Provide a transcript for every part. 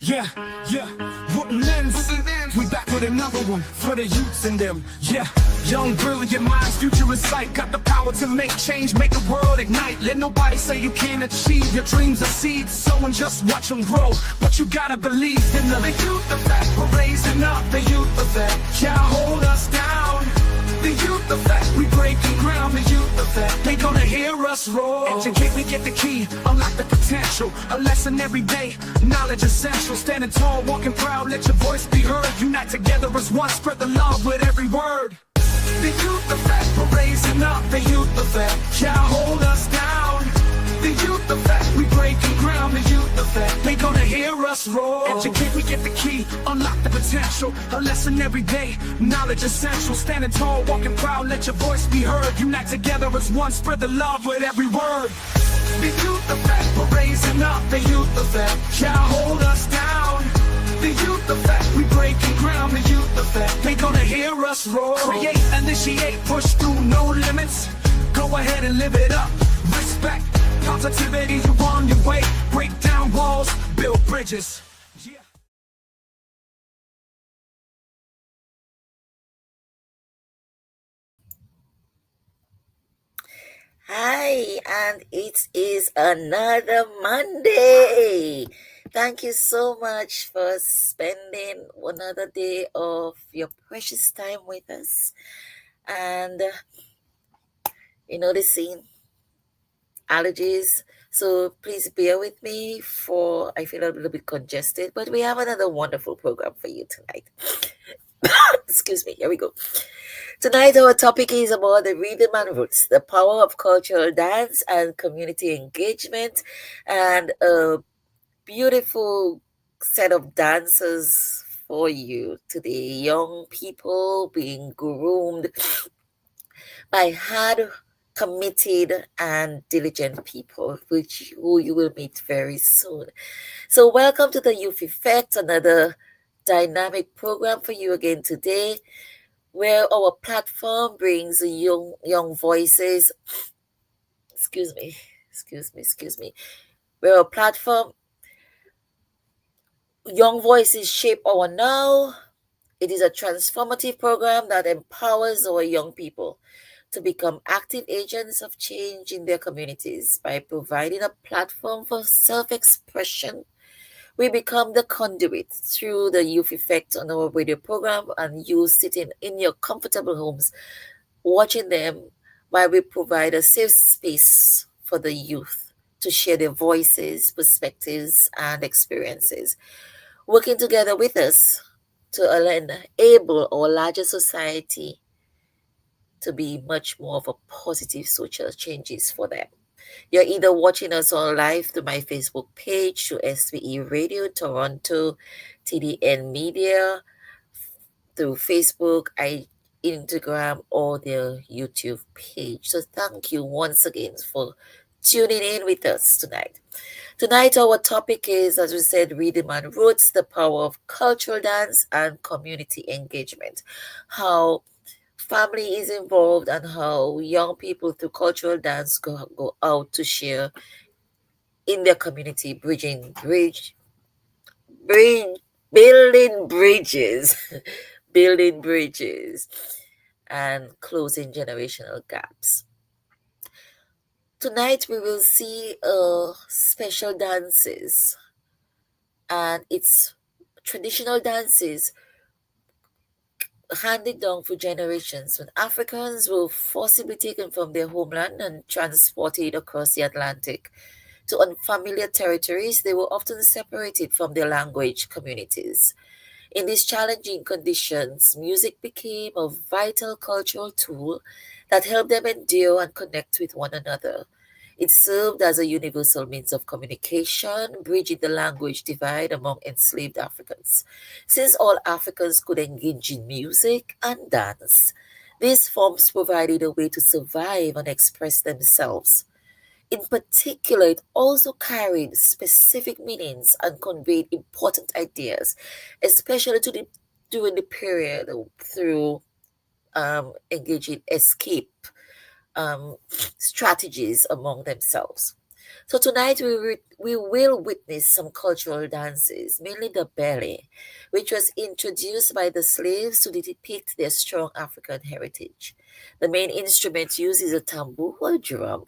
Yeah, wouldn't ends. We back with another one for the youths in them. Yeah, young, brilliant minds, future in sight. Got the power to make change, make the world ignite. Let nobody say you can't achieve. Your dreams are seeds, sow and just watch them grow. But you gotta believe in the youth effect. We're raising up the youth effect. Can't hold us down. The youth effect, we breaking ground. The youth effect, they gonna hear us roar. Educate, we get the key, unlock the potential. A lesson every day, knowledge essential. Standing tall, walking proud, let your voice be heard. Unite together as one, spread the love with every word. The youth effect, we're raising up. The youth effect, can't hold us down. The youth effect, we breaking ground. The youth effect, they gonna hear us roar. Educate, we get the key, unlock the potential. A lesson every day, knowledge essential. Standing tall, walking proud, let your voice be heard. Unite together as one, spread the love with every word. The youth effect, we're raising up. The youth effect, can't hold us down. The youth effect, we breaking ground. The youth effect, they gonna hear us roar. Create, initiate, push through, no limits. Go ahead and live it up. Respect, positivity, you on your way. Break down walls, build bridges. Yeah. Hi, and it is another Monday. Thank you so much for spending another day of your precious time with us. And the scene, allergies. So please bear with me for I feel a little bit congested, but we have another wonderful program for you tonight. Excuse me, here we go. Tonight, our topic is about the rhythm and roots, the power of cultural dance and community engagement, and a beautiful set of dancers for you today. Young people being groomed by hard, committed, and diligent people, who you will meet very soon. So, welcome to the Youth Effect, another dynamic program for you again today, where our platform brings young voices. Excuse me. Where our platform young voices shape our now. It is a transformative program that empowers our young people to become active agents of change in their communities by providing a platform for self-expression. We become the conduit through the Youth Effect on our radio program, and you sitting in your comfortable homes watching them, while we provide a safe space for the youth to share their voices, perspectives, and experiences. Working together with us to enable our larger society to be much more of a positive social changes for them. You're either watching us on live through my Facebook page, through SVE Radio Toronto, TDN Media, through Facebook, Instagram, or their YouTube page. So thank you once again for tuning in with us tonight. Tonight, our topic is, as we said, rhythm and roots, the power of cultural dance and community engagement. How family is involved and how young people through cultural dance go out to share in their community, bridge, building bridges, building bridges, and closing generational gaps. Tonight we will see special dances, and it's traditional dances handed down for generations when Africans were forcibly taken from their homeland and transported across the Atlantic to unfamiliar territories. They were often separated from their language communities. In these challenging conditions, music became a vital cultural tool that helped them endure and connect with one another. It served as a universal means of communication, bridging the language divide among enslaved Africans. Since all Africans could engage in music and dance, these forms provided a way to survive and express themselves. In particular, it also carried specific meanings and conveyed important ideas, especially during the period through engaging escape strategies among themselves. So tonight we will witness some cultural dances, mainly the ballet, which was introduced by the slaves to depict their strong African heritage. The main instrument used is a tambour or drum,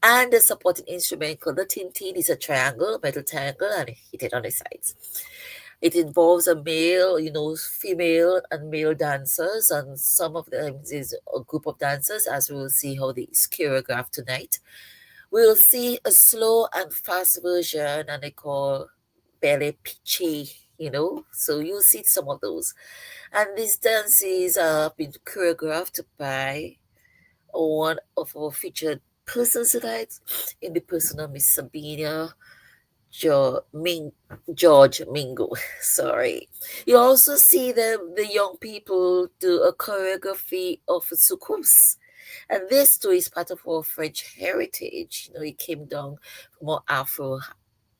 and the supporting instrument called the tintin is a triangle, a metal triangle, and hit it on the sides. It involves a male, female and male dancers, and some of them is a group of dancers, as we will see how they is choreographed tonight. We'll see a slow and fast version, and they call ballet piche. So you'll see some of those. And these dances have been choreographed by one of our featured persons tonight in the person of Miss Sabina George Mingo. Sorry. You also see the young people do a choreography of soukous. And this too is part of our French heritage. It came down from our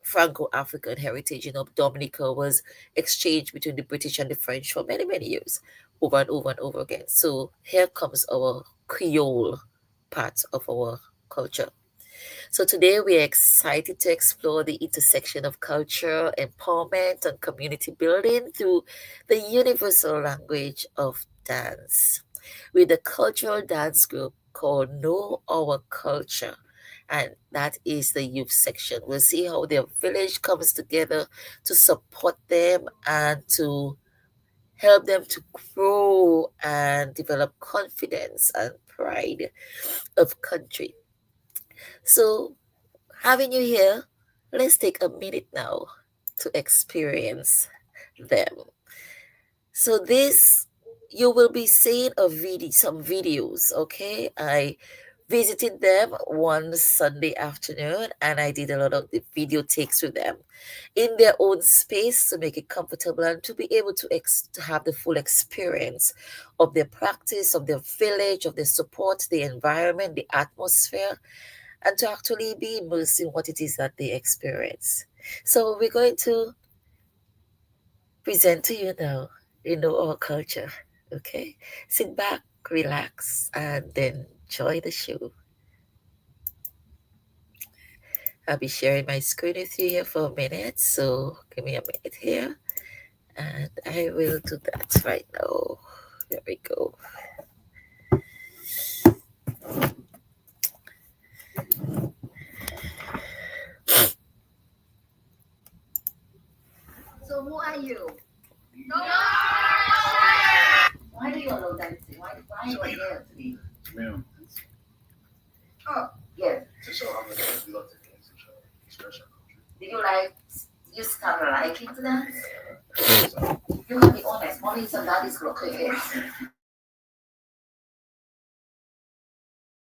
Franco-African heritage. Dominica was exchanged between the British and the French for many, many years, over and over and over again. So here comes our Creole part of our culture. So today we are excited to explore the intersection of culture, empowerment, and community building through the universal language of dance with a cultural dance group called Know Our Culture. And that is the youth section. We'll see how their village comes together to support them and to help them to grow and develop confidence and pride of country. So having you here, let's take a minute now to experience them. So this you will be seeing some videos, okay? I visited them one Sunday afternoon and I did a lot of the video takes with them in their own space to make it comfortable and to be able to have the full experience of their practice, of their village, of their support, the environment, the atmosphere, and to actually be immersed in what it is that they experience. So we're going to present to you now, our culture. Okay? Sit back, relax, and then enjoy the show. I'll be sharing my screen with you here for a minute, so give me a minute here, and I will do that right now. There we go. So who are you? No. Why do you allow dancing? Why are you here today? Ma'am. Oh, yes. To show how much we love to dance and show express our culture. Did you start liking to dance? So, You can be honest. Mommy and daddy's looking at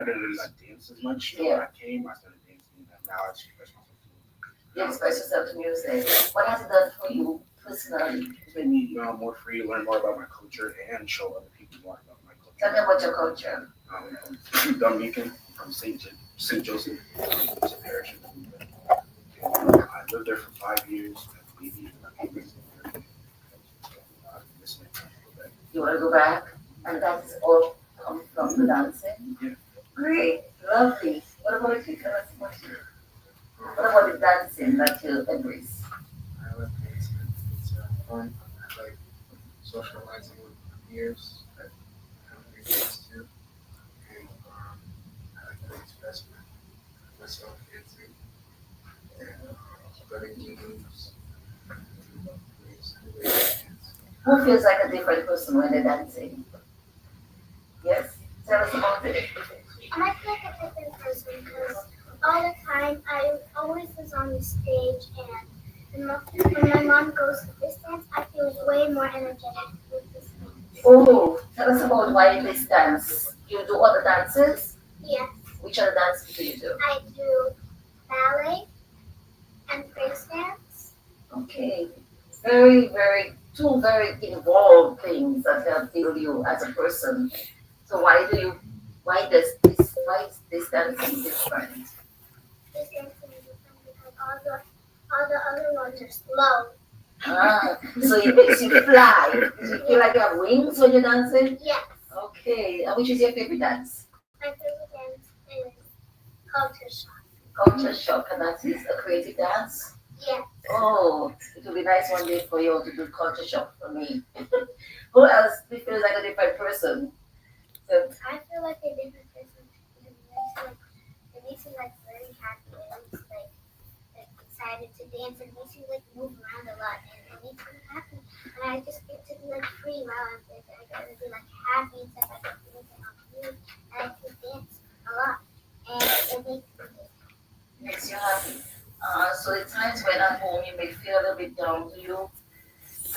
I didn't like dance as much. So Yeah. when I came, I started dancing, and now I express myself. You express yourself to music. What has it done for you personally? It's made me more free, learn more about my culture, and show other people more about my Tell me culture. about your culture. I'm Dominican from St. Joseph, it's a parish. I lived there for 5 years. Maybe I came back. Listening to that. You want to go back? And that's all come from the dancing? Yeah. Great. Lovely. What about you? Tell us about you. What about the dancing that you embrace? I like dancing. It's fun. I like socializing with peers that I haven't been used to. And I like to express myself dancing and spreading news. Who feels like a different person when they're dancing? Yes? Tell us about it. I feel like a different person because all the time I always was on the stage, and when my mom goes to this dance, I feel way more energetic with this dance. Oh, tell us about why this dance. You do other dances? Yes, Which other dances do you do? I do ballet and break dance. Okay. Two very involved things that help build you as a person. So why is this dancing different? This dancing is different because all the other ones are slow. So it makes you fly. Do you feel like you have wings when you're dancing? Yes, Okay. And which is your favorite dance? my favorite dance is culture shock. Culture shock, and that is a creative dance. Yeah. Oh, it will be nice one day for you to do culture shock for me. Who else feels like a different person? So, I feel like a different person because it makes me like very happy and it makes me like excited to dance and it makes me like move around a lot and it makes me happy and I just get to be like free while I'm there. I get to be like happy and stuff. I get to dance on food and I can dance a lot and it makes me makes you happy. So the times when at home you may feel a little bit down, do you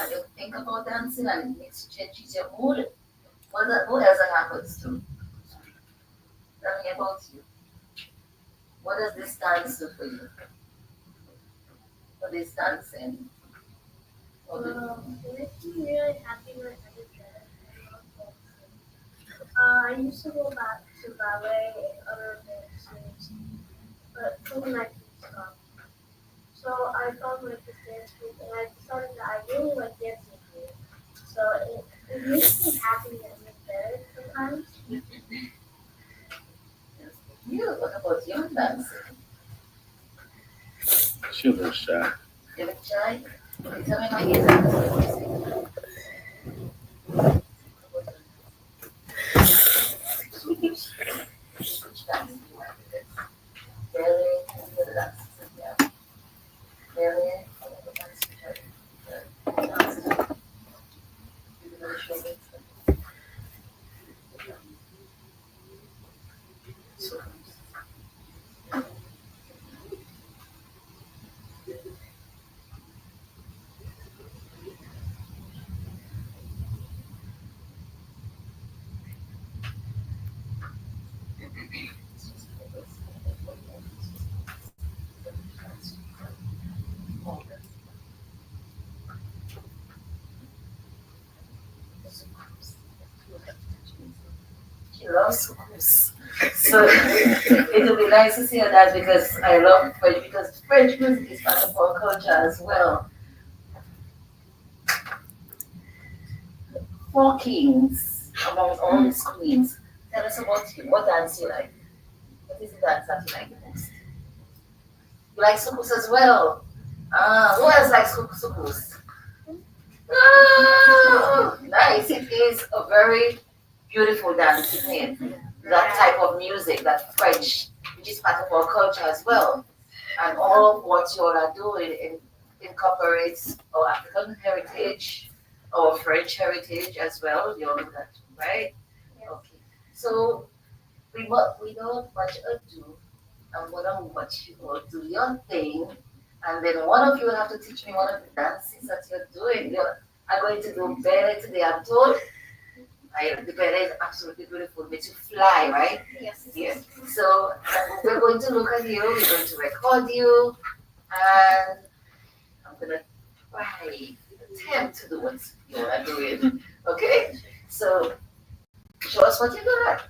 and you think about dancing and it makes changes your mood? What else that happens to? Tell me about you. What does this dance do for you? What is dancing? What do it makes me really happy when I do that. I used to go back to ballet and other dances, but COVID-19 stopped. So I found like this dance group and I decided that I really like dancing group. So it makes me happy and make better sometimes. you? What about your dancing? She a little shy. You look shy? Okay, tell me how you dance. Which dance do you like the best? Ballet and the dance. Yeah. Ballet and the dance. Dance. You do the show me. So, she loves sucus. So it will be nice to see her dance because I love French because French music is part of our culture as well. Four kings among all these queens. Tell us about you. What dance you like? What is the dance that you like the most? You like sucus as well. Who else likes sucus? Oh, nice. It is a very beautiful dance, isn't it? That type of music, that French, which is part of our culture as well. And all of what you all are doing incorporates our African heritage, our French heritage as well. You all know that, right? Okay. So without much ado, I'm gonna watch you all do your thing, and then one of you will have to teach me one of the dances that you're doing. I'm going to do ballet today. I'm told. The ballet is absolutely beautiful. It makes you fly, right? Yes. Yes. So we're going to look at you. We're going to record you, and I'm gonna try attempt to do what you are doing. Okay. So show us what you got.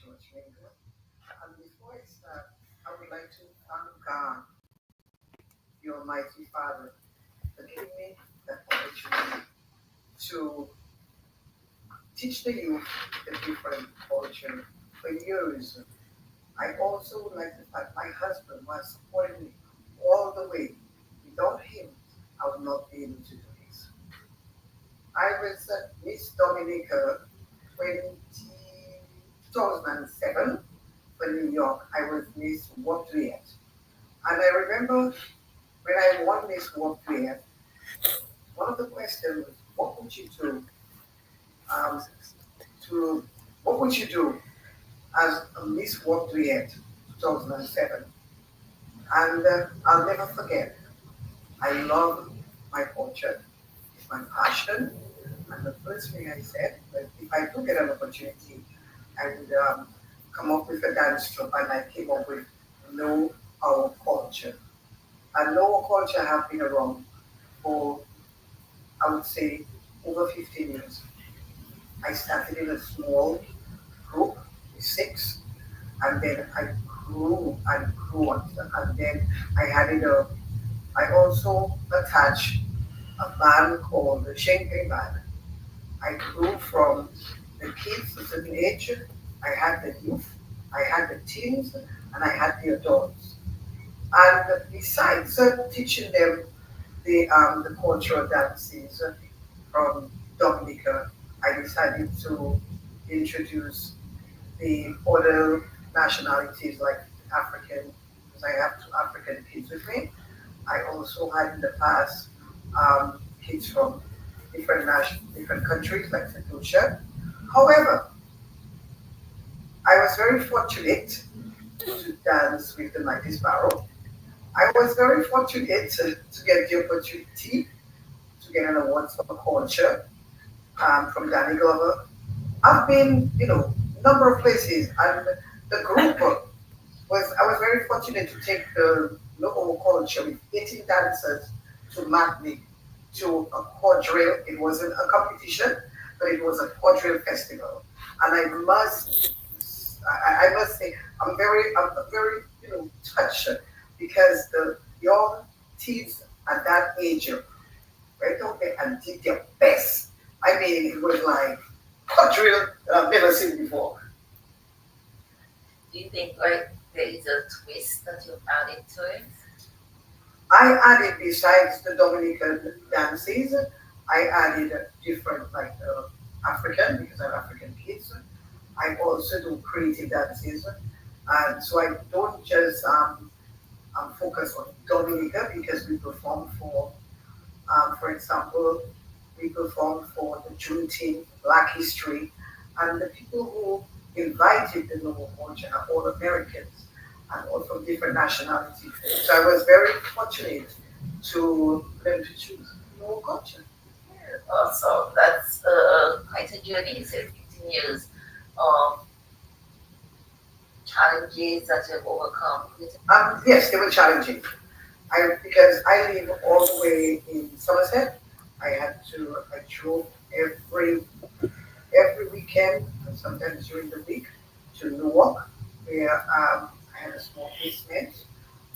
much, Linda. And before I start, I would like to thank God, the Almighty Father, for giving me the opportunity to teach the youth the different culture for years. I also would like to thank my husband who has supported me all the way. Without him, I would not be able to do this. I was Miss Dominica 2007 for New York. I was Miss Worldwide. And I remember when I won Miss Worldwide, one of the questions was, what would you do um, to what would you do as a Miss Worldwide 2007? And I'll never forget. I love my culture. It's my passion. And the first thing I said was, if I do get an opportunity, I would come up with a dance troupe, and I came up with Know Our Culture. And Know Our Culture have been around for, I would say, over 15 years. I started in a small group, with six, and then I grew and grew, and then I added a, I also attached a band called the Shenping Band. I grew from the kids of a certain age, I had the youth, I had the teens, and I had the adults. And besides teaching them the cultural dances from Dominica, I decided to introduce the other nationalities like African, because I have two African kids with me. I also had in the past kids from different countries like St. However, I was very fortunate to dance with the Mighty Sparrow. I was very fortunate to get the opportunity to get an award for culture from Danny Glover. I've been, number of places, and the group was, I was very fortunate to take the local culture with 18 dancers to Magni to a quadrille. It wasn't a competition, but it was a quadrille festival. And I must say, I'm very, touched because the young teens at that age went out there and did their best. I mean, it was like quadrille that I've never seen before. Do you think like there is a twist that you added to it? I added, besides the Dominican dances, I added different, like African, because I have African kids. I also do creative dances. And so I don't just focus on Dominica because we perform for example, we performed for the Juneteenth, Black History, and the people who invited the Noble Culture are all Americans and all from different nationalities. So I was very fortunate to learn to choose Noble Culture. Also, that's quite a journey. You said 15 years of challenges that you've overcome. Yes, they were challenging. Because I live all the way in Somerset. I drove every weekend and sometimes during the week to Newark, where I had a small basement,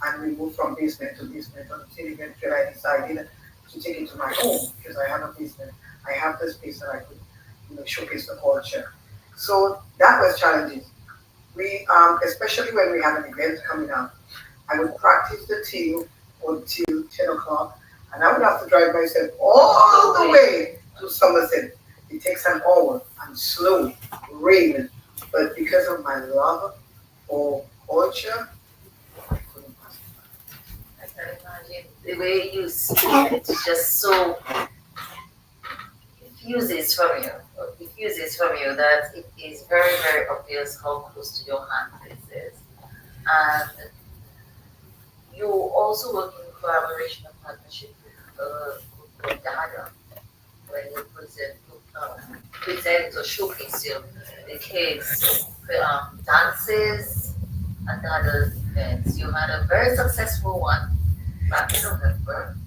and we moved from basement to basement until eventually I decided to take it to my home because I have a basement. I have the space that I could, showcase the culture. So that was challenging. We, especially when we had an event coming up, I would practice the team until 10 o'clock, and I would have to drive myself all the way to Somerset. It takes an hour and slow, rain, but because of my love for culture, I couldn't pass it. I can imagine the way you speak, it's just so diffuses from you that it is very, very obvious how close to your heart this is. And you also work in collaboration and partnership with Dada, where you present or showcase the kids dances and other events. You had a very successful one back in November.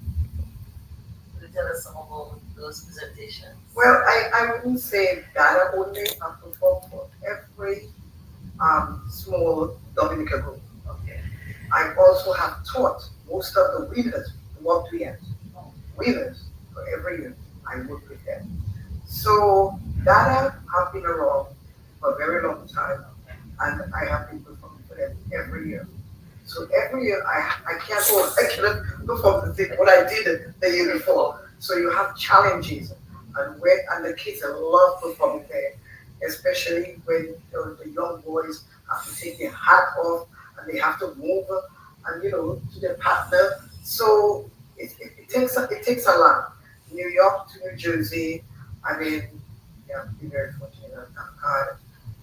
Could you tell us some about those presentations? Well, I wouldn't say Ghana only. I perform for every small Dominica group. Okay. I also have taught most of the winners what we have. Winners for every year. I work with them. So data have been around for a very long time, and I have been performing for them every year. So every year I can't go, I cannot perform the thing what I did the year before. So you have challenges, and the kids love performing there, especially when the young boys have to take their hat off and they have to move and to their partner. So it takes a lot. New York to New Jersey. I mean, yeah, be very fortunate and thank God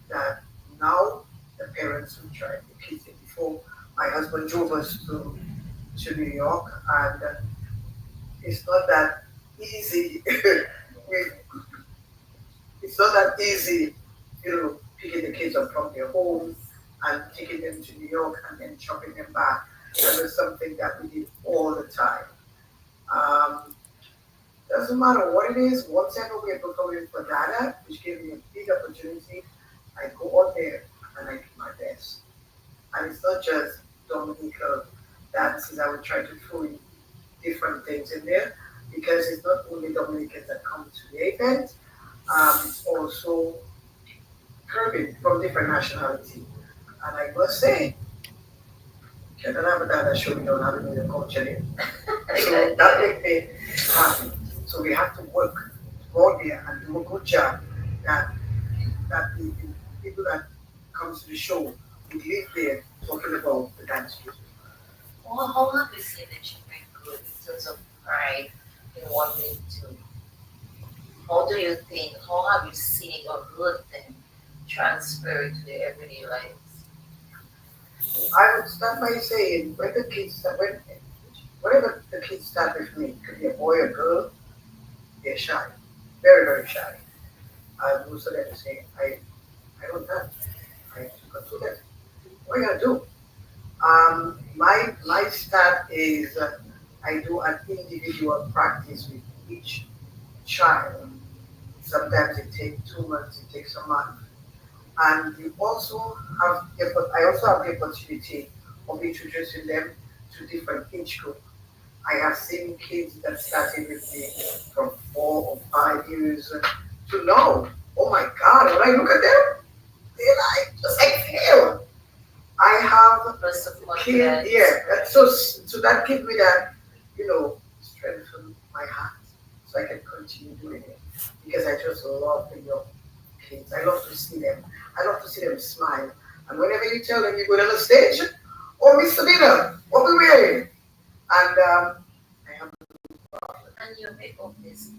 that now the parents who tried the kids before my husband drove us to New York, and it's not that easy. we, it's not that easy, picking the kids up from their homes and taking them to New York and then dropping them back. That was something that we did all the time. Um, doesn't matter what it is, whatever we're performing for data, which gave me a big opportunity, I go out there and I do my best. And it's not just Dominica dances, I would try to throw in different things in there because it's not only Dominicans that come to the event, it's also Caribbean from different nationality. And I must say, you don't have a data show, we don't have any other culture here. So that makes me happy. So we have to work to go there and do a good job that the people that comes to the show will live there talking about the dance music. Well, how have you seen the children grow in terms of pride in what they do? How do you think, how have you seen it or heard them transfer to their everyday lives? I would start by saying when the kids whenever the kids start with me, could be a boy or girl, they're shy. Very, very shy. Most of them say, I don't know. I have to go to them. What are you gonna do? My start is I do an individual practice with each child. Sometimes it takes 2 months, it takes a month. And you also I also have the opportunity of introducing them to different age groups. I have seen kids that started with me from 4 or 5 years to now. Oh my God, when I look at them, they're like just exhale. I have First of all, kid, yeah. So that gives me that, strengthen my heart, so I can continue doing it because I just love the young kids. I love to see them. I love to see them smile. And whenever you tell them you go on the stage, oh Mr. Dina, what we wearing? And I have and you make all this.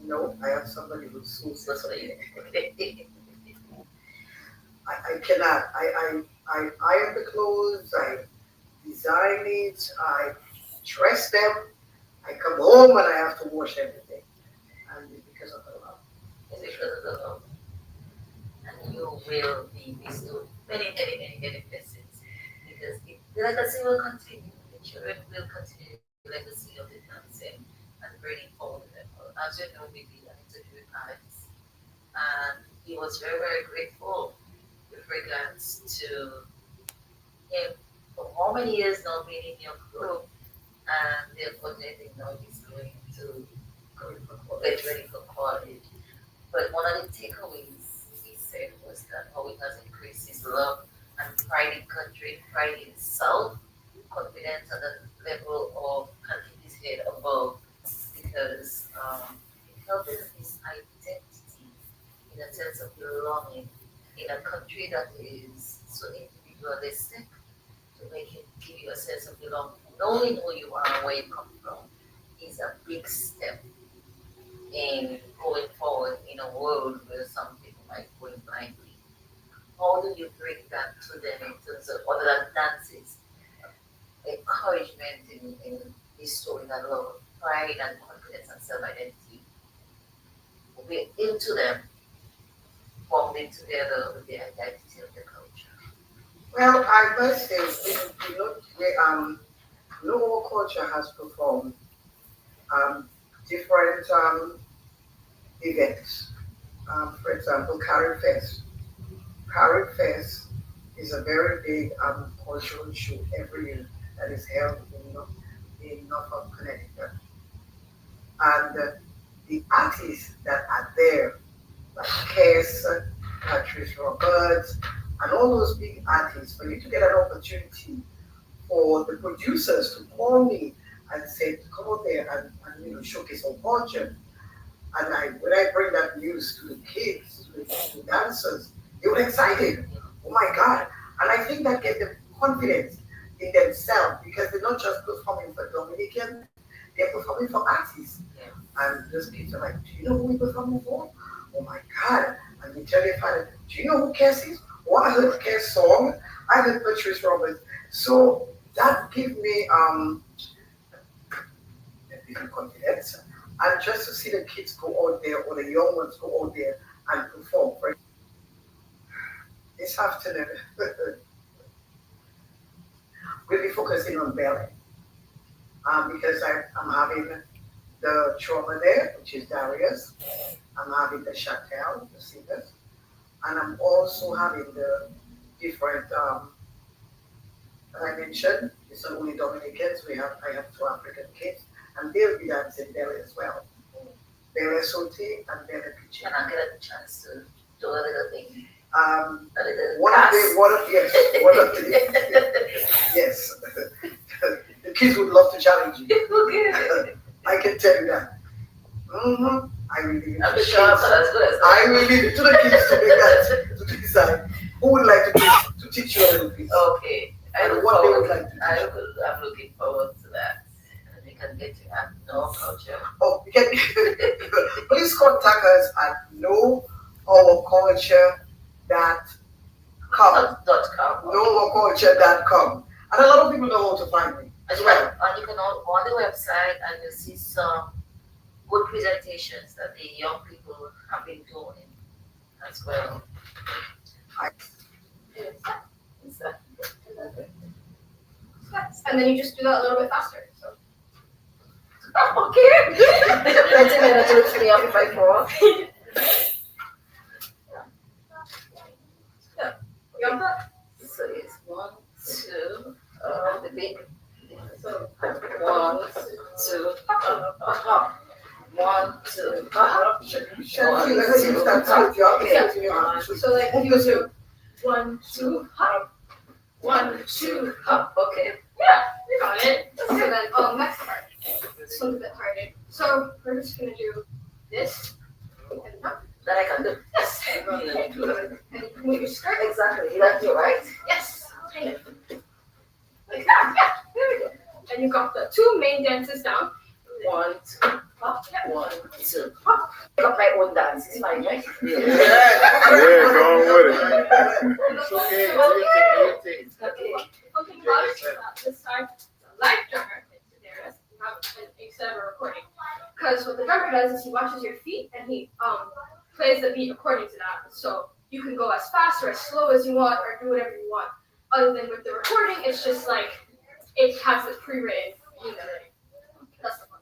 no, I have somebody who's so That's what you okay. I cannot. I iron the clothes. I design it. I dress them. I come home and I have to wash everything. And it's because of the love. It's because of the love. And you will be bestowed many, many, many, many blessings. Because the legacy will continue. The children will continue the legacy of the dancing and bringing forward the level. As you know, we did an interview with Alex, and he was very, very grateful with regards to him for how many years now being in your group, and therefore they now he's going to get ready for college. But one of the takeaways he said was that how it has increased his love and pride in country, pride in self, confidence at the level of can keep his head above because it helped him his identity in a sense of belonging in a country that is so individualistic to make it give you a sense of belonging. Knowing who you are and where you come from is a big step in going forward in a world where some people might go in blindly. How do you bring that to them in terms of other than dances, encouragement in restoring that love of pride and confidence and self-identity? We're into them, bonding together with the identity of the culture. Well, I must say, our culture has performed different events. For example, Carol Fest. Carrot Fest is a very big cultural show every year that is held in Norfolk, Connecticut. And the artists that are there, like Cass, Patrice Roberts, and all those big artists, for you to get an opportunity for the producers to call me and say, come out there and showcase our culture. And when I bring that news to the kids, to the dancers, they were excited. Oh my God. And I think that gave them confidence in themselves because they're not just performing for Dominican, they're performing for artists. And those kids are like, do you know who we performing for? Oh my God. And they tell their father, do you know who Cass is? Oh, I heard Cass' song. I heard Patrice Roberts. So that gave me a bit of confidence. And just to see the kids go out there or the young ones go out there and perform. This afternoon, we'll be focusing on ballet. Because I'm having the trauma there, which is Darius. I'm having the Chantel, the singers. And I'm also having the different, as I mentioned, it's not only Dominicans, I have 2 African kids, and they'll be dancing ballet as well. Ballet sauté and ballet pitching. And I get a chance to do a little thing. Yes. The kids would love to challenge you. Okay. I can tell you that. Mm-hmm. I will leave it I'm to the sure I'm kids. not as good as I will leave it to the kids to make that, to decide who would like to teach you a little bit. Okay. And what they would like to teach. I'm looking forward to that. And we can get to have no culture. Oh, you can please contact us at knowourculture.com. Knowourculture.com. And a lot of people know how to find me as well. And you can on the website and you'll see some good presentations that the young people have been doing as well. And then you just do that a little bit faster. So. Okay. 20 minutes looks me up if I fall. Yeah. You got that? So it's 1, 2, the big. So 1, 2, 1, 2, So like if you do 1, 2, hop, 1, 2, hop. Okay. Yeah, you got it. So then next part. This one's a bit harder. So we're just gonna do this and hop. That I can do. Yes. And you can move your skirt. Exactly. That's you, right? Yes. Kind of. Like that. Yeah. There we go. And you got the 2 main dances down. 1, 2, hop. Yeah. 1, 2, hop. I got my own dance. It's fine, right? Yeah, go on with it. It's Okay. something about it this time. The live drummer, Darius, you have instead of a recording. Because what the drummer does is he watches your feet and he plays the beat according to that. So you can go as fast or as slow as you want or do whatever you want. Other than with the recording, it's just like it has the pre-written music. That's the fun.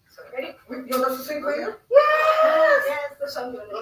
So ready? You want us to sing for you? Yes! Yes, the song doing it.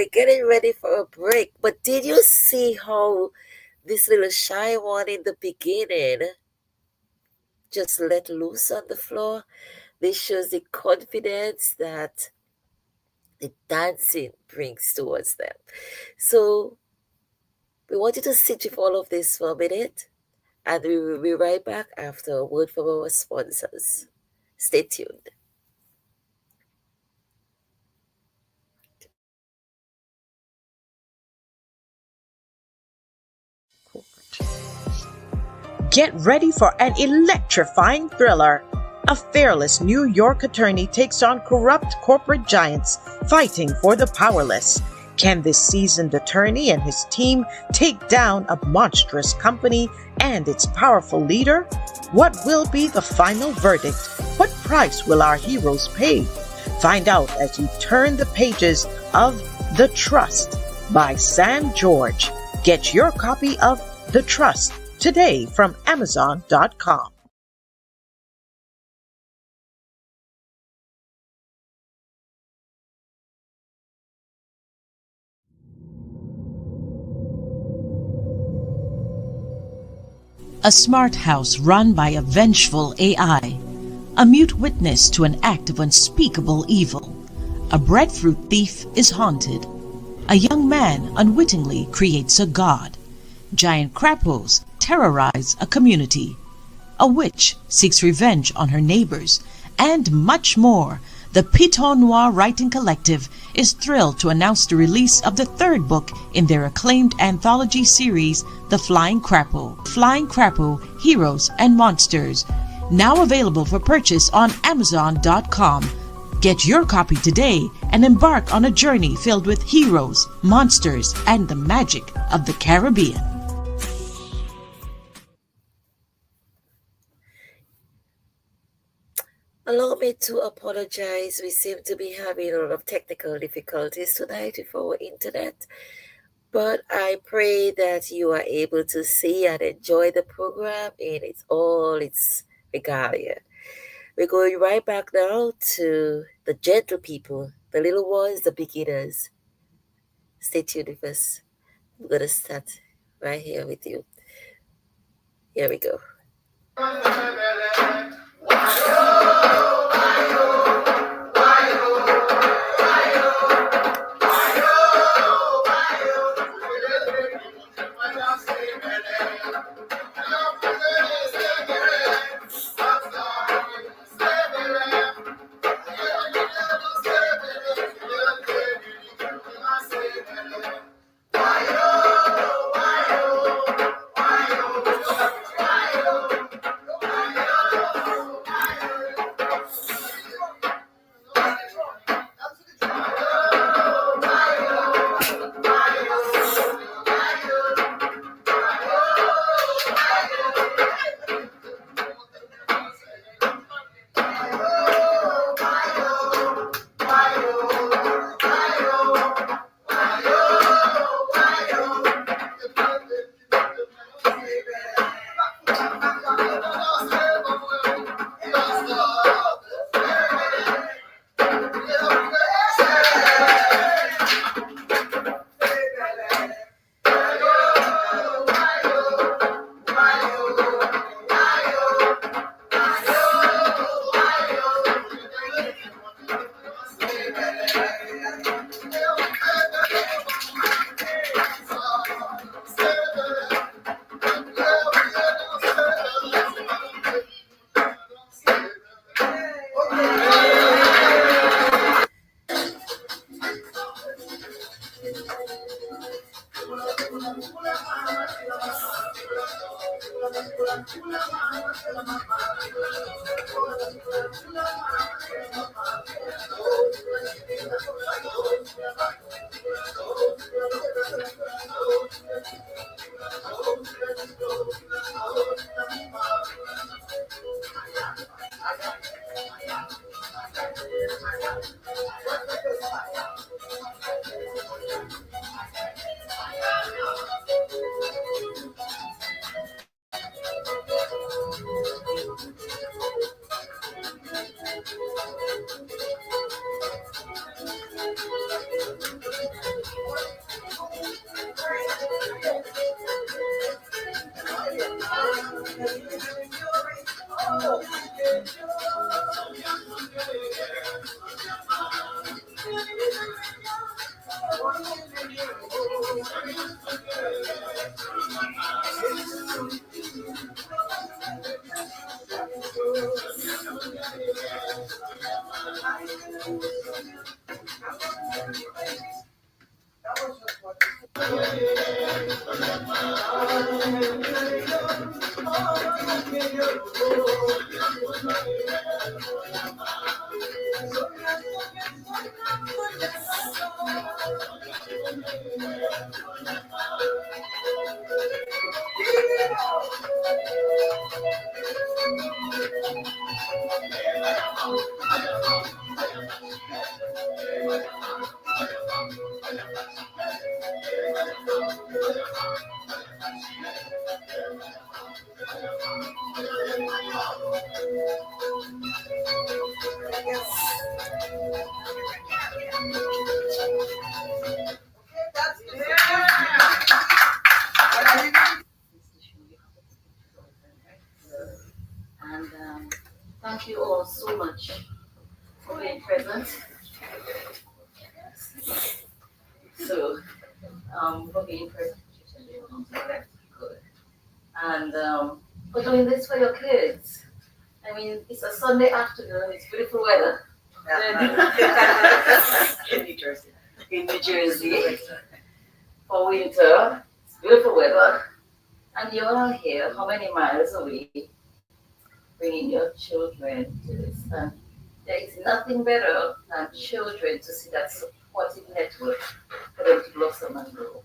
we're getting ready for a break. But did you see how this little shy one in the beginning just let loose on the floor? This shows the confidence that the dancing brings towards them. So we want you to sit with all of this for a minute, and we will be right back after a word from our sponsors. Stay tuned. Get ready for an electrifying thriller. A fearless New York attorney takes on corrupt corporate giants fighting for the powerless. Can this seasoned attorney and his team take down a monstrous company and its powerful leader? What will be the final verdict? What price will our heroes pay? Find out as you turn the pages of The Trust by Sam George. Get your copy of The Trust today from Amazon.com. A smart house run by a vengeful AI, a mute witness to an act of unspeakable evil. A breadfruit thief is haunted. A young man unwittingly creates a god. Giant crapos terrorize a community. A witch seeks revenge on her neighbors, and much more. The Piton Noir Writing Collective is thrilled to announce the release of the third book in their acclaimed anthology series, The Flying Crapo. Flying Crapo, Heroes and Monsters. Now available for purchase on Amazon.com. Get your copy today and embark on a journey filled with heroes, monsters, and the magic of the Caribbean. Allow me to apologize. We seem to be having a lot of technical difficulties tonight with our internet. But I pray that you are able to see and enjoy the program in its regalia. We're going right back now to the gentle people, the little ones, the beginners. Stay tuned with us. I'm going to start right here with you. Here we go. was just what. And thank you all so much for being present. So, for being present. Good. And for doing this for your kids. I mean, it's a Sunday afternoon, it's beautiful weather. In New Jersey. In New Jersey. For winter, it's beautiful weather. And you're all here, how many miles away, bringing your children to this. And there is nothing better than children to see that supportive network for them to blossom and grow.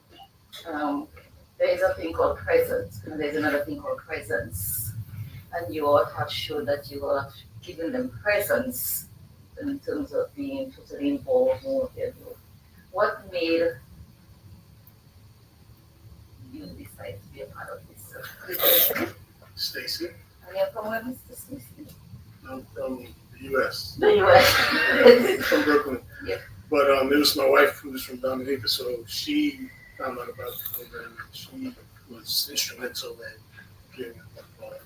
There is a thing called presence, and there's another thing called presence. And you all have shown that you have given them presence in terms of being totally involved in what they're doing. What made you decide to be a part of this? Stacy. And you're from where, Mr. Stacy? I'm from the U.S. The U.S. From Brooklyn. Yep. But it was my wife who was from Dominica, so she found out about the program. And she was instrumental in getting involved.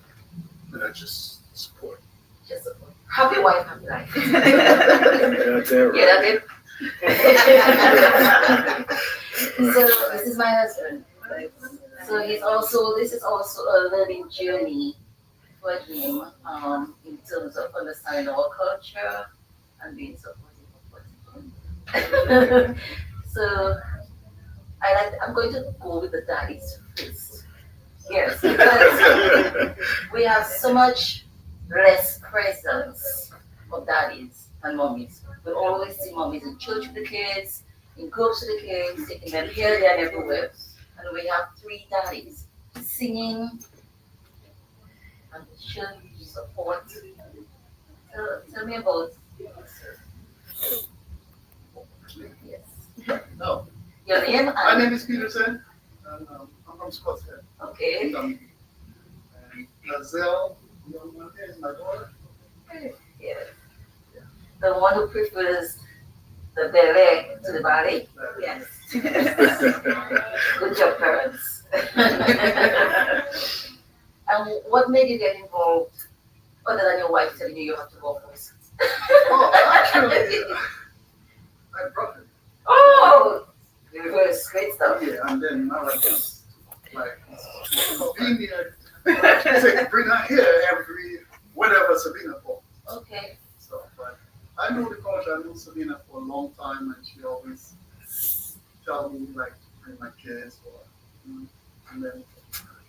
And I just support. Just support. Happy wife, happy life. That's it, Yeah, right? that's it. So this is my husband. So this is also a learning journey for him in terms of understanding our culture and being supportive of what. So I'm going to go with the daddies first. Yes, because we have so much less presence of daddies and mommies. We always see mommies in church with the kids, in groups with the kids, taking them here, there, and everywhere. And we have 3 daddies singing and showing support. So tell me about. Yes. No. Your name? My name is Peterson, and I'm from Scottsdale. Okay. And Gazelle, is my daughter. Yeah. The one who prefers the belly to the body? Yes. Good job, parents. And what made you get involved other than your wife telling you have to go first? Oh, actually, I brought it. Oh, reverse, great stuff. Yeah, and then now I just like convenient. Say, bring her here whenever Sabina falls. Okay. So, but I know the culture. I know Sabina for a long time, and she always tell me like to bring my kids, and then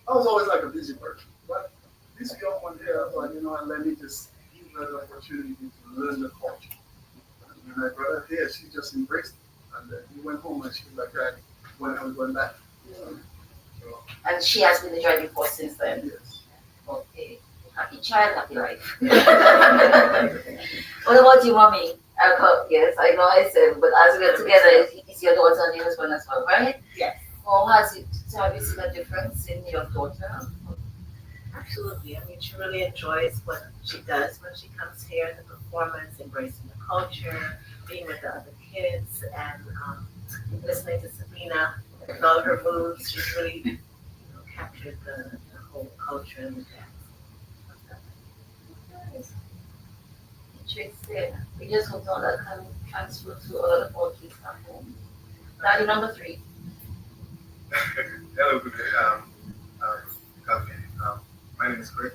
I was always like a busy person. But this young one here, I thought, and let me just give her the opportunity to learn the culture. And when I brought her here, she just embraced it, and then we went home, and she was like, "Right, when are we going back?" So, And she has been the driving force since then. yes. Okay. Happy child, happy life. What about you, mommy? Yes, I know I said, but as we're together, is your daughter and your husband as well, right? Yes. Or have you seen a difference in your daughter? Absolutely. I mean, she really enjoys what she does when she comes here, the performance, embracing the culture, being with the other kids, and listening to Sabina with all her moves. She's really captured the whole culture and the dance. Interesting. We just hope all that can transfer to other kids at home. Daddy number 3. Hello, good day. My name is Greg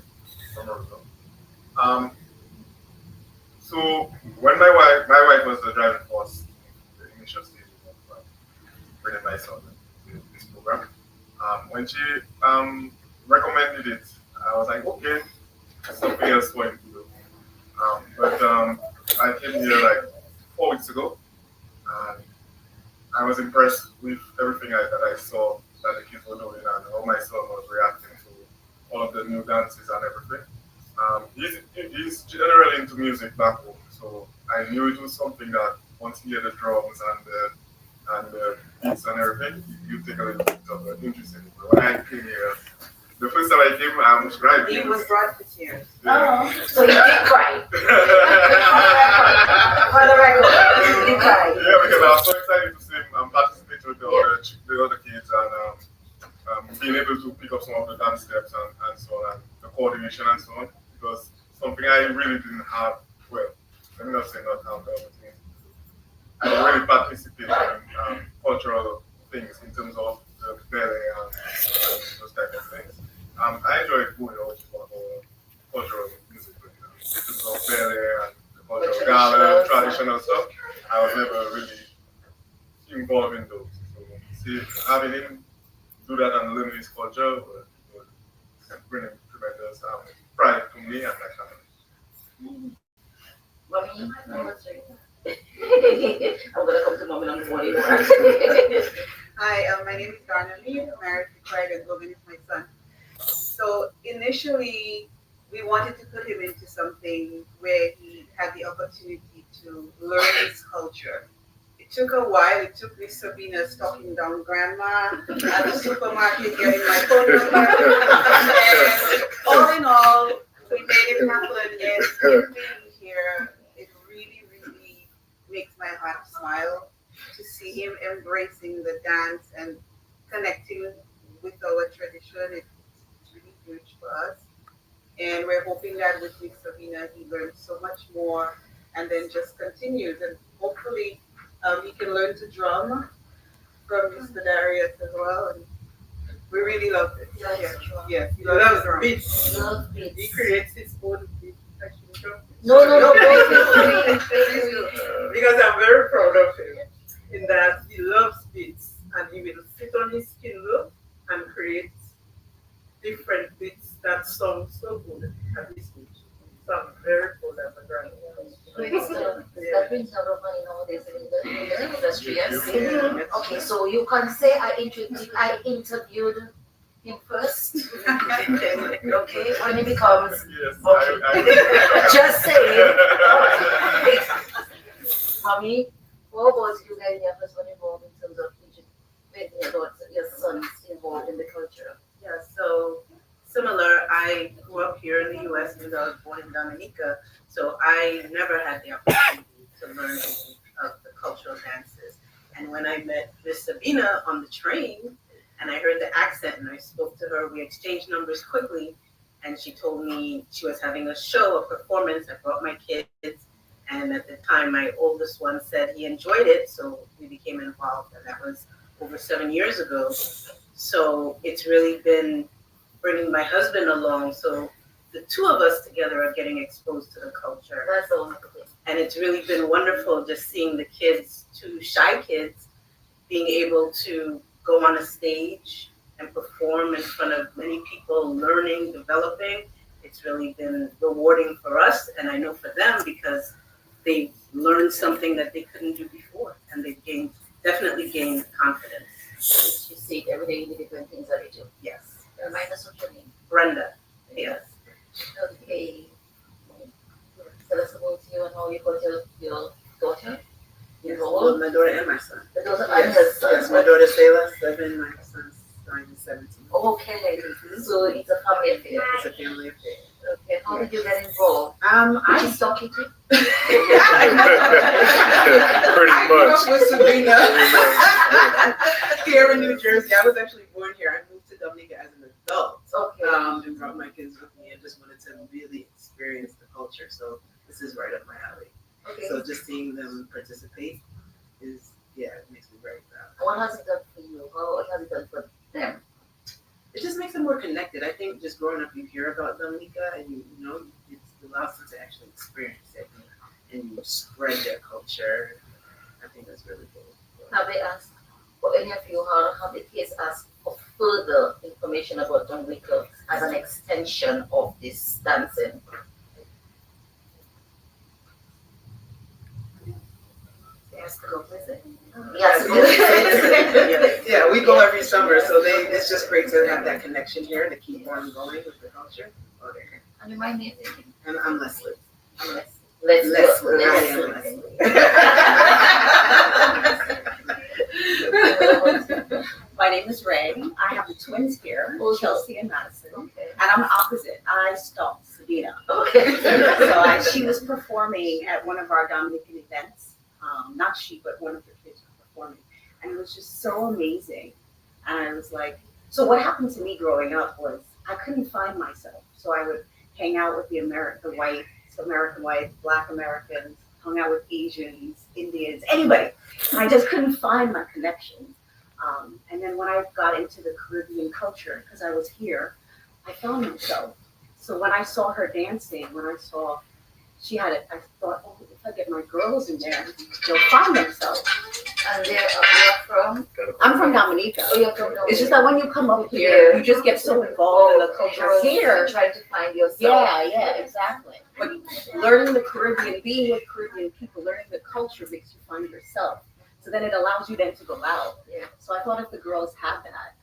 from Roseville. So when my wife was the driving force in the initial stages of bringing my son to this program. When she recommended it, I was like, okay, something else for him to do. But I came here like 4 weeks ago, and I was impressed with everything that I saw that the kids were doing and how my son was reacting to all of the new dances and everything. He's generally into music back home, so I knew it was something that once he heard the drums and the beats and everything, you take a little bit of an interest in it. But when I came here, the first time I came, I was crying. He was brought to tears. Oh, so you did cry. For the record, you did cry. Yeah, because I was so excited to see him participate with the other kids and being able to pick up some of the dance steps and so on, and the coordination and so on. Because something I really didn't have, well, let me not say not have the opportunity. I don't really participate in cultural things in terms of the ballet and those type of things. I enjoy Buyo, which is one of our cultural music, but in terms of ballet and the cultural gala, traditional stuff, I was never really involved in those. So see, having him do that and learn his culture would bring tremendous pride to me and my family. Mommy, number 3. I'm gonna come to mommy number 1. Hi, my name is Darnley. I'm married to Craig and Logan is my son. So initially, we wanted to put him into something where he had the opportunity to learn his culture. It took a while. It took Miss Sabina stalking down grandma at the supermarket getting my phone number. And all in all, we made it happen. And him being here, it really, really makes my heart smile to see him embracing the dance and connecting with our tradition. It's really huge for us. And we're hoping that with Miss Sabina, he learns so much more and then just continues. And hopefully, he can learn to drum from Mr. Darius as well. And we really love it. Yes, he loves beats. Love beats. He creates his own beat. No. Because I'm very proud of him in that he loves beats and he will sit on his Kindle and create different beats that sound so good at his age. So I'm very proud of the grandma. Great stuff. That brings a lot of money nowadays in the industry, yes? Okay, so you can say I interviewed him first. Okay, when he becomes just say it. Mommy, what about you guys your husband involved in terms of making your sons involved in the culture? Yeah, so similar. I grew up here in the US because I was born in Dominica, so I never had the opportunity to learn of the cultural dances. And when I met Miss Sabina on the train and I heard the accent and I spoke to her, we exchanged numbers quickly, and she told me she was having a show, a performance. I brought my kids, and at the time my oldest one said he enjoyed it, so we became involved, and that was over 7 years ago. So it's really been bringing my husband along. So the two of us together are getting exposed to the culture. That's the wonderful thing. And it's really been wonderful just seeing the kids, 2 shy kids, being able to go on a stage and perform in front of many people, learning, developing. It's really been rewarding for us, and I know for them, because they've learned something that they couldn't do before, and they've definitely gained confidence. You see it every day in the different things that we do. Yes. Remind us of your name. Brenda. Yes. Okay. Tell us about you and how you got your daughter. Yes. Well, my daughter and my son. The daughter and her son. Yes, my daughter Sayla, 7, my son's 17. Okay. So it's a family affair. It's a family affair. Okay. How did you get involved? I stalked you. Pretty I grew much. up with Sabrina here in New Jersey. I was actually born here. I moved to Dominica as an adult. Okay. And brought my kids with me and just wanted to really experience the culture. So this is right up my alley. Okay. So just seeing them participate is, it makes me very proud. What has it done for you? What has it done for them? It just makes them more connected. I think just growing up, you hear about Dominica and you know, it allows them to actually experience it. and spread their culture. I think that's really cool. Have they asked, for any of you, have the kids asked for further information about Jamaica as an extension of this dancing? Yes, go visit. Yes. Yeah, we go every summer, so it's just great to have that connection here to keep on going with the culture. Okay. And remind me, And I'm Leslie. I'm Leslie. Leslie. I am Leslie. My name is Ray. I have the twins here, Chelsea and Madison. Okay. And I'm opposite. I stalked Sabina. Okay. She was performing at one of our Dominican events. Not she, but one of her kids were performing. And it was just so amazing. And I was like, so what happened to me growing up was I couldn't find myself. So I would hang out with the American whites, Black Americans, hung out with Asians, Indians, anybody. I just couldn't find my connection. And then when I got into the Caribbean culture, because I was here, I found myself. So when I saw her dancing, when I saw she had it, I thought, oh, if I get my girls in there, they'll find themselves. And you're from? I'm from Dominica. Oh, you're from Dominica. It's just that when you come up here, you just get so involved in the culture here. Trying to find yourself. Yeah, exactly. But learning the Caribbean, being with Caribbean people, learning the culture makes you find yourself. So then it allows you then to go out. Yeah. So I thought if the girls had that,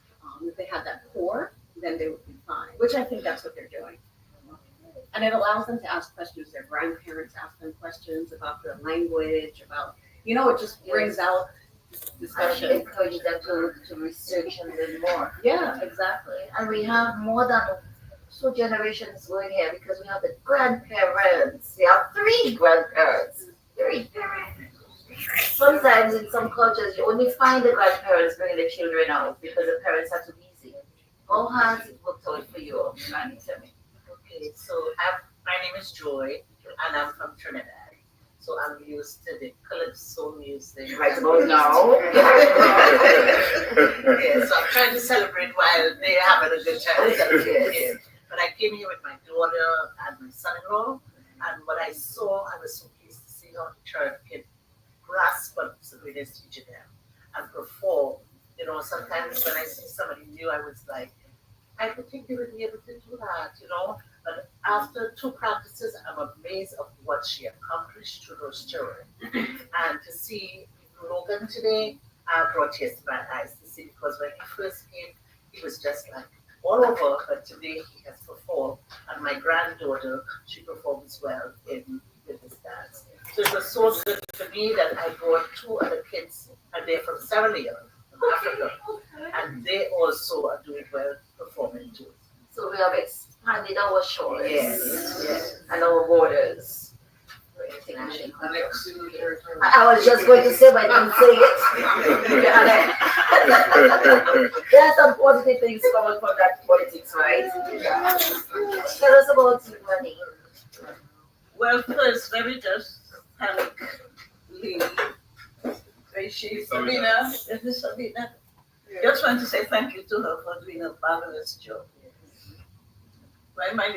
if they had that core, then they would be fine, which I think that's what they're doing. And it allows them to ask questions. Their grandparents ask them questions about the language, about, it just brings out discussion. And encourage them to research and learn more. Yeah, exactly. And we have more than 2 generations going here because we have the grandparents. We have 3 grandparents. 3. Sometimes in some cultures, you only find the grandparents bringing the children out because the parents are too busy. How has it worked out for you, Granny? Tell me. Okay, so my name is Joy, and I'm from Trinidad. So I'm used to the calypso music. Right about now. Yeah, so I'm trying to celebrate while they're having a good time. Yeah. But I came here with my daughter and my son-in-law, and what I saw, I was so pleased to see how the child can grasp what Sabrina is teaching them and perform. Sometimes when I see somebody new, I was like, I would think they would be able to do that, But after 2 practices, I'm amazed of what she accomplished through those children. And to see Logan today, brought tears to my eyes to see, because when he first came, he was just like all over, but today he has performed. And my granddaughter, she performed as well with his dance. So it was so good for me that I brought 2 other kids, and they're from Sierra Leone, from Africa, and they also are doing well performing too. So we have expanded our shores. Yes. And our borders. I was just going to say, but I didn't say it. There are some positive things coming from that politics, right? Yeah. Tell us about you, Money. Well, first, let me just thank Lee. She's Sabina. This is Sabina. Just want to say thank you to her for doing a marvelous job. When my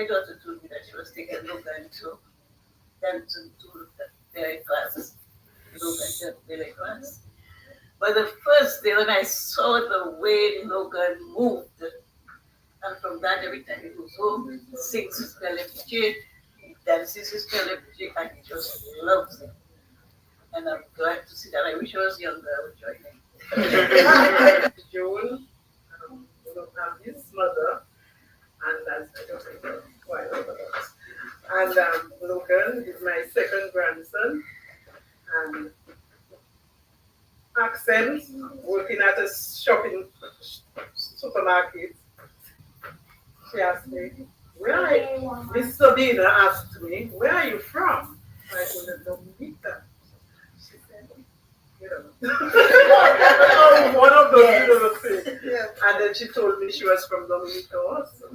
daughter told me that she was taking Logan to do the ballet class, but the first day when I saw the way Logan moved, and from that every time he goes home, he sings his ballet, he dances his ballet, and he just loves it. And I'm glad to see that. I wish I was younger, I would join him. Joel, I'm his mother, and that's, I don't know why I know that. And Logan is my second grandson, and Accent, working at a shopping supermarket. She asked me, Miss Sabina asked me, where are you from? I told her, Dominica. She said, one of those little things. Yeah. And then she told me she was from Dominica also.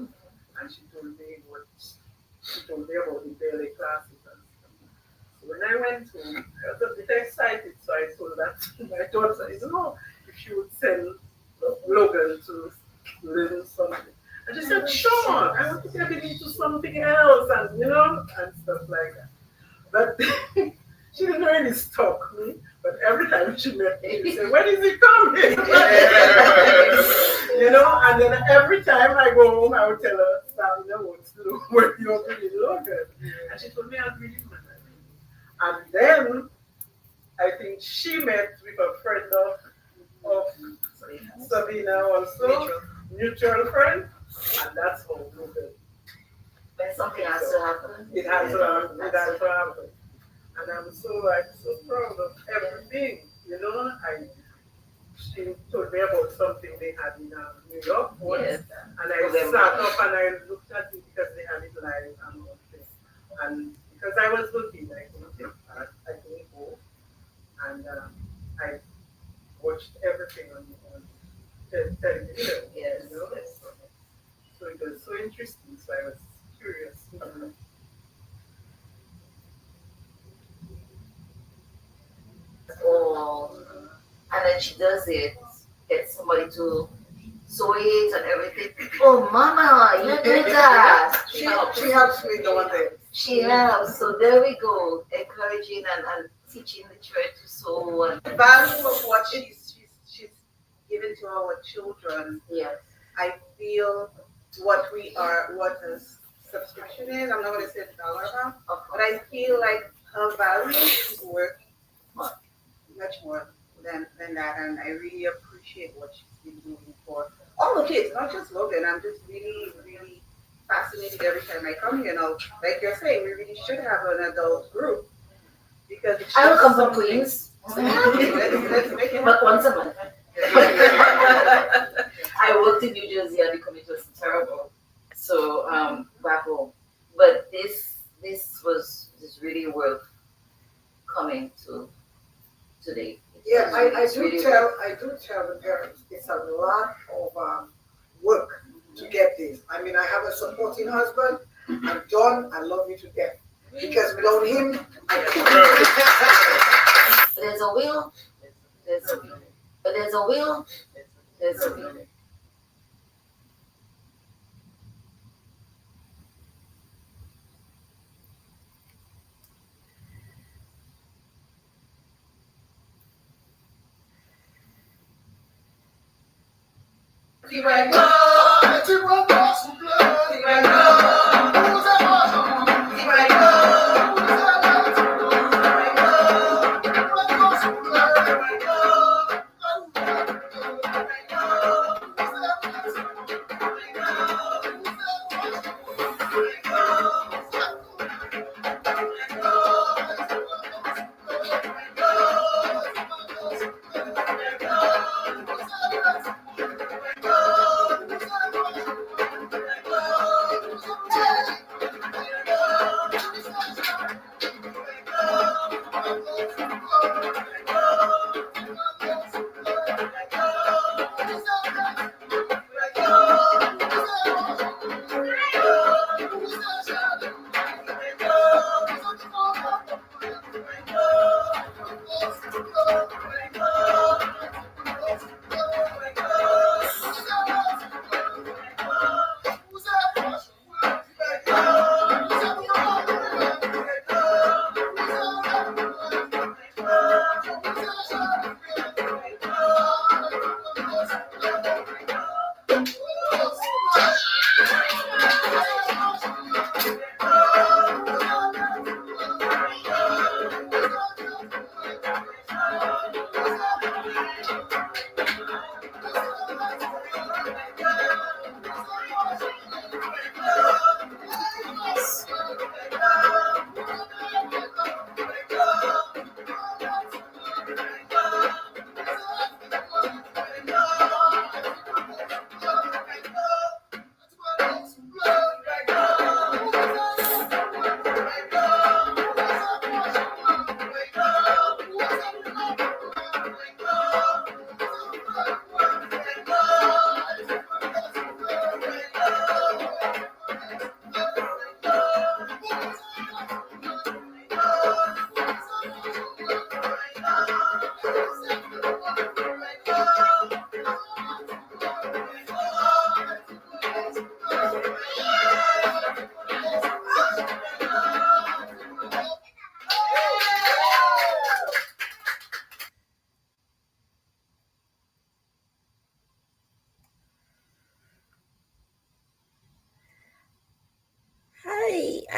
And she told me about the daily classes and stuff. So when I went home, I was a bit excited, so I told that to my daughter, if she would send Logan to learn something. And she said, sure, I want to get into something else, and and stuff like that. But she didn't really stalk me. But every time she met me, she would say, "When is he coming?" And then every time I go home, I would tell her, "Sabina wants to know when you're really Logan." And she told me I'd really good. And then I think she met with a friend of Sabina also, mutual friend, and that's how Logan. When something has to happen. It has to happen. And I'm so proud of everything. She told me about something they had in New York once, Yes. and I sat up and I looked at it because they had it live and all this. And because I was looking, I couldn't go, and I watched everything on television. Yes. So it was so interesting. So I was curious. Or and then she does it, gets somebody to sew it and everything. Oh, Mama, you did that. She helps me doing it. She helps. So there we go, encouraging and teaching the church to sew. And Value of what she's given to our children. yes, I feel what the subscription is. I'm not going to say the dollar amount, but I feel like her value is worth much more than that, and I really appreciate what she's been doing for all the kids, not just Logan. I'm just really, really fascinated every time I come here. Like you're saying, we really should have an adult group because I will come from Queens. let's make it But once a month. I worked in New Jersey and the commute was terrible. So back home. But this is really worth coming to today. Yeah, I It's do really tell the parents it's a lot of work to get this. I mean, I have a supporting husband. I'm done. I love you to death because without him, There's a will. There's a will. But there's a will. There's a will.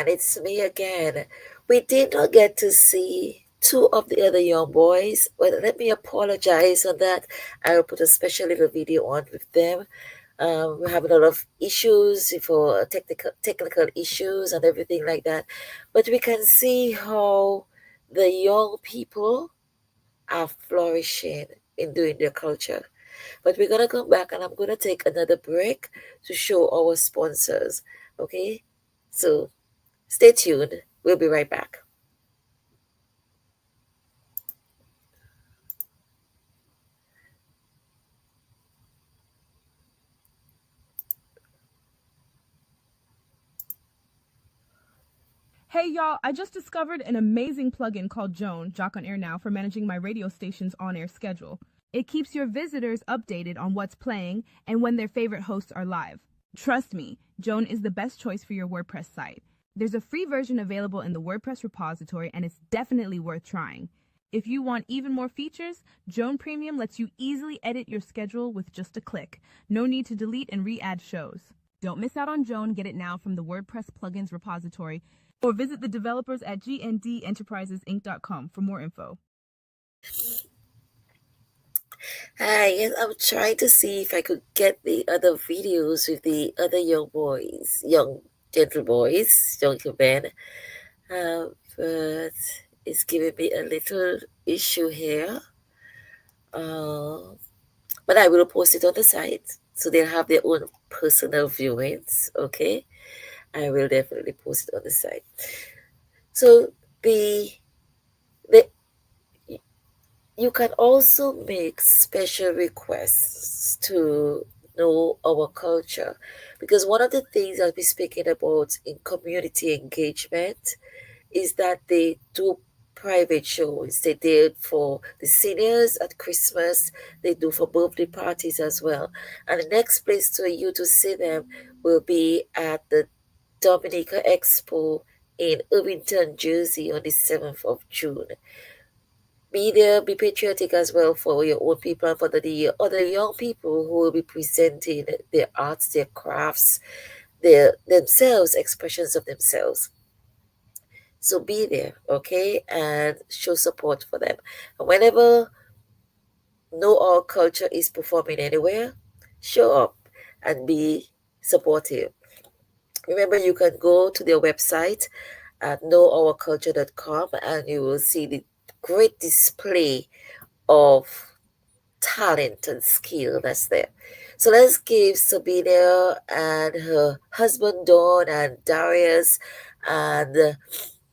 And it's me again. We did not get to see two of the other young boys. Well, let me apologize on that. I will put a special little video on with them. We're having a lot of issues for technical issues and everything like that. But we can see how the young people are flourishing in doing their culture. But we're gonna come back and I'm gonna take another break to show our sponsors. Okay? So stay tuned. We'll be right back. Hey y'all, I just discovered an amazing plugin called Joan, Jock on Air Now, for managing my radio station's on-air schedule. It keeps your visitors updated on what's playing and when their favorite hosts are live. Trust me, Joan is the best choice for your WordPress site. There's a free version available in the WordPress repository and it's definitely worth trying. If you want even more features, Joan Premium lets you easily edit your schedule with just a click. No need to delete and re-add shows. Don't miss out on Joan. Get it now from the WordPress plugins repository or visit the developers at gndenterprisesinc.com for more info. Hi, yes, I'm trying to see if I could get the other videos with the other young boys, young gentle boys, young men. But it's giving me a little issue here. But I will post it on the site so they'll have their own personal viewings, okay? I will definitely post it on the site. So you can also make special requests to know our culture, because one of the things that we're speaking about in community engagement is that they do private shows. They did for the seniors at Christmas, they do for birthday parties as well. And the next place for you to see them will be at the Dominica Expo in Irvington, Jersey on the 7th of June. Be there, be patriotic as well for your own people and for the other young people who will be presenting their arts, their crafts, themselves, expressions of themselves. So be there, okay, and show support for them. And whenever Know Our Culture is performing anywhere, show up and be supportive. Remember, you can go to their website at knowourculture.com and you will see the great display of talent and skill that's there. So let's give Sabina and her husband Dawn and Darius and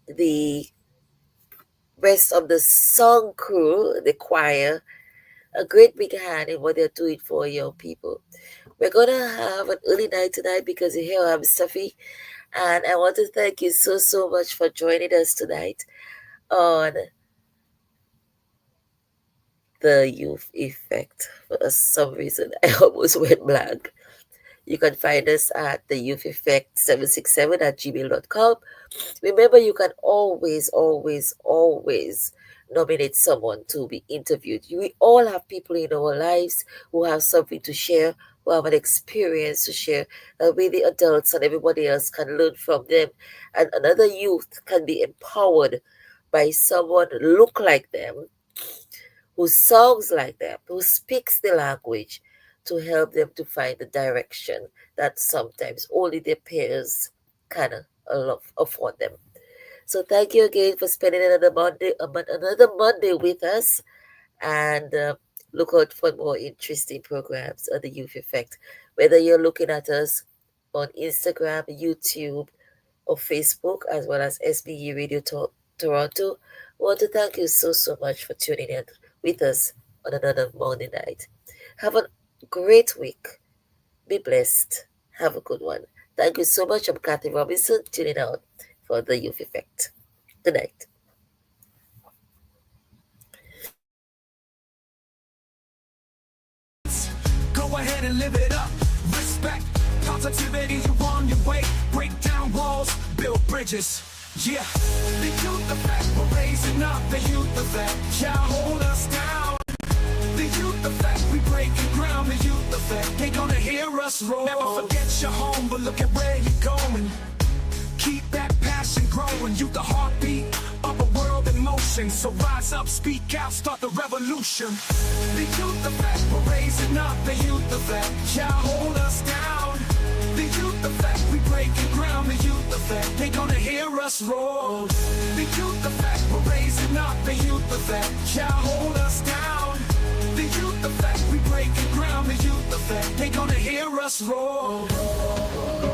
the rest of the song crew, the choir, a great big hand in what they're doing for young people. We're going to have an early night tonight because here I'm Safi, and I want to thank you so much for joining us tonight on the Youth Effect. For some reason, I almost went blank. You can find us at the Youth Effect 767 at gmail.com. Remember, you can always nominate someone to be interviewed. We all have people in our lives who have something to share, who have an experience to share, and we, the adults and everybody else, can learn from them. And another youth can be empowered by someone look like them, who sounds like them, who speaks the language, to help them to find the direction that sometimes only their peers can afford them. So thank you again for spending another Monday with us, and look out for more interesting programs on the Youth Effect. Whether you're looking at us on Instagram, YouTube, or Facebook, as well as SBE Radio Toronto, I want to thank you so much for tuning in with us on another Monday night. Have a great week. Be blessed. Have a good one. Thank you so much. I'm Kathy Robinson, tuning out for the Youth Effect. Good night. Go ahead and live it up. Respect, positivity, you're on your way. Break down walls, build bridges. Yeah, the Youth Effect, we're raising up the Youth Effect. Y'all hold us down. The Youth Effect, we breaking ground. The Youth Effect, they gonna hear us roar. Never forget your home, but look at where you're going. Keep that passion. passion growing, youth the heartbeat of a world in motion. So rise up, speak out, start the revolution. The youth effect, we're raising up the youth effect. Y'all hold us down. The youth effect, we breaking ground. The youth effect, they gonna hear us roar. The youth effect, we're raising up the youth effect. Y'all hold us down. The youth effect, we breaking ground. The youth effect, they gonna hear us roar.